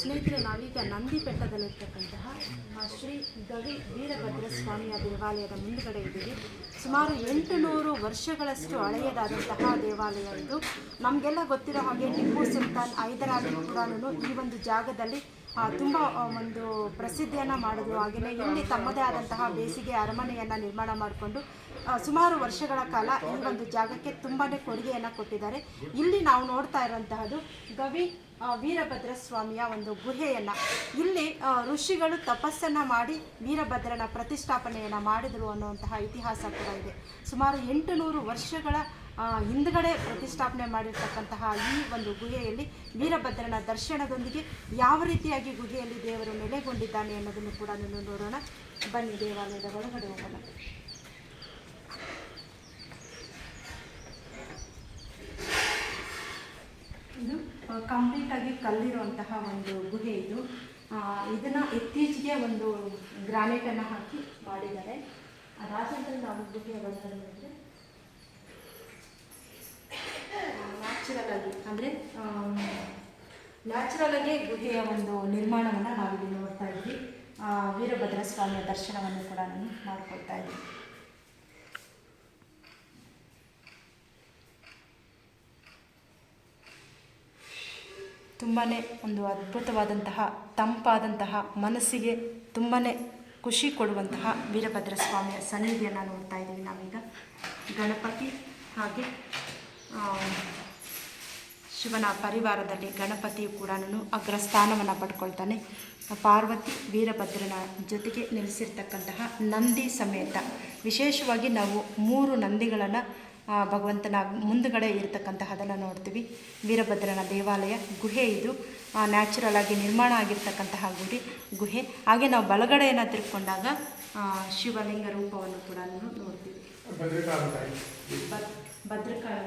ಸ್ನೇಹಿತರೆ, ನಾವೀಗ ನಂದಿ ಬೆಟ್ಟದಲ್ಲಿರ್ತಕ್ಕಂತಹ ಶ್ರೀ ಗವಿ ವೀರಭದ್ರ ಸ್ವಾಮಿಯ ದೇವಾಲಯದ ಮುಂದುಗಡೆ ಇದ್ದೀವಿ. ಸುಮಾರು 800 ವರ್ಷಗಳಷ್ಟು ಹಳೆಯದಾದಂತಹ ದೇವಾಲಯ ಇದು. ನಮಗೆಲ್ಲ ಗೊತ್ತಿರೋ ಹಾಗೆ ಟಿಪ್ಪು ಸುಲ್ತಾನ್ ಹೈದರಾಲಿ ಕೂಡ ಈ ಒಂದು ಜಾಗದಲ್ಲಿ ತುಂಬ ಒಂದು ಪ್ರಸಿದ್ಧಿಯನ್ನು ಮಾಡಿದ್ರು. ಹಾಗೆಯೇ ಇಲ್ಲಿ ತಮ್ಮದೇ ಆದಂತಹ ಬೇಸಿಗೆ ಅರಮನೆಯನ್ನು ನಿರ್ಮಾಣ ಮಾಡಿಕೊಂಡು ಸುಮಾರು ವರ್ಷಗಳ ಕಾಲ ಈ ಒಂದು ಜಾಗಕ್ಕೆ ತುಂಬಾ ಕೊಡುಗೆಯನ್ನು ಕೊಟ್ಟಿದ್ದಾರೆ. ಇಲ್ಲಿ ನಾವು ನೋಡ್ತಾ ಇರುವಂತಹದ್ದು ಗವಿ ವೀರಭದ್ರ ಸ್ವಾಮಿಯ ಒಂದು ಗುಹೆಯನ್ನು. ಇಲ್ಲಿ ಋಷಿಗಳು ತಪಸ್ಸನ್ನು ಮಾಡಿ ವೀರಭದ್ರನ ಪ್ರತಿಷ್ಠಾಪನೆಯನ್ನು ಮಾಡಿದರು ಅನ್ನುವಂತಹ ಇತಿಹಾಸ ಕೂಡ ಇದೆ. ಸುಮಾರು 800 ವರ್ಷಗಳ ಹಿಂದುಗಡೆ ಪ್ರತಿಷ್ಠಾಪನೆ ಮಾಡಿರ್ತಕ್ಕಂತಹ ಈ ಒಂದು ಗುಹೆಯಲ್ಲಿ ವೀರಭದ್ರನ ದರ್ಶನದೊಂದಿಗೆ ಯಾವ ರೀತಿಯಾಗಿ ಗುಹೆಯಲ್ಲಿ ದೇವರು ನೆಲೆಗೊಂಡಿದ್ದಾನೆ ಅನ್ನೋದನ್ನು ಕೂಡ ನೋಡೋಣ. ಬನ್ನಿ, ದೇವಾಲಯದ ಒಳಗಡೆ ಹೋಗೋಣ. ಇದು ಕಂಪ್ಲೀಟಾಗಿ ಕಲ್ಲಿರುವಂತಹ ಒಂದು ಗುಹೆ ಇದು. ಇದನ್ನು ಇತ್ತೀಚೆಗೆ ಒಂದು ಗ್ರಾನೈಟನ್ನು ಹಾಕಿ ಮಾಡಿದ್ದಾರೆ. ಅದಾದ ನಾವು ಗುಹೆಯ ಒಳಗಡೆ ಬಂದರೆ ನ್ಯಾಚುರಲ್ ಆಗಿ ಗುಹೆಯ ಒಂದು ನಿರ್ಮಾಣವನ್ನು ನಾವಿಲ್ಲಿ ನೋಡ್ತಾ ಇದ್ವಿ. ವೀರಭದ್ರ ಸ್ವಾಮಿಯ ದರ್ಶನವನ್ನು ಕೂಡ ನಾನು ಮಾಡಿಕೊಳ್ತಾ ಇದ್ದೀನಿ. ತುಂಬಾ ಒಂದು ಅದ್ಭುತವಾದಂತಹ ತಂಪಾದಂತಹ ಮನಸ್ಸಿಗೆ ತುಂಬಾ ಖುಷಿ ಕೊಡುವಂತಹ ವೀರಭದ್ರ ಸ್ವಾಮಿಯ ಸನ್ನಿಧಿಯನ್ನು ನೋಡ್ತಾ ಇದ್ದೀವಿ ನಾವೀಗ. ಗಣಪತಿ ಹಾಗೆ ಶಿವನ ಪರಿವಾರದಲ್ಲಿ ಗಣಪತಿಯು ಕೂಡ ಅಗ್ರಸ್ಥಾನವನ್ನು ಪಡ್ಕೊಳ್ತಾನೆ. ಪಾರ್ವತಿ ವೀರಭದ್ರನ ಜೊತೆಗೆ ನೆಲೆಸಿರ್ತಕ್ಕಂತಹ ನಂದಿ ಸಮೇತ. ವಿಶೇಷವಾಗಿ ನಾವು 3 ನಂದಿಗಳನ್ನು ಭಗವಂತನ ಮುಂದುಗಡೆ ಇರತಕ್ಕಂತಹದನ್ನು ನೋಡ್ತೀವಿ. ವೀರಭದ್ರನ ದೇವಾಲಯ ಗುಹೆ ಇದು. ನ್ಯಾಚುರಲ್ ಆಗಿ ನಿರ್ಮಾಣ ಆಗಿರ್ತಕ್ಕಂತಹ ಗುಹೆ. ಹಾಗೆ ನಾವು ಬಲಗಡೆಯನ್ನು ತಿರ್ಕೊಂಡಾಗ ಶಿವಲಿಂಗ ರೂಪವನ್ನು ಕೂಡ ನೋಡ್ತೀವಿ. ಭದ್ರಕಾಳಿ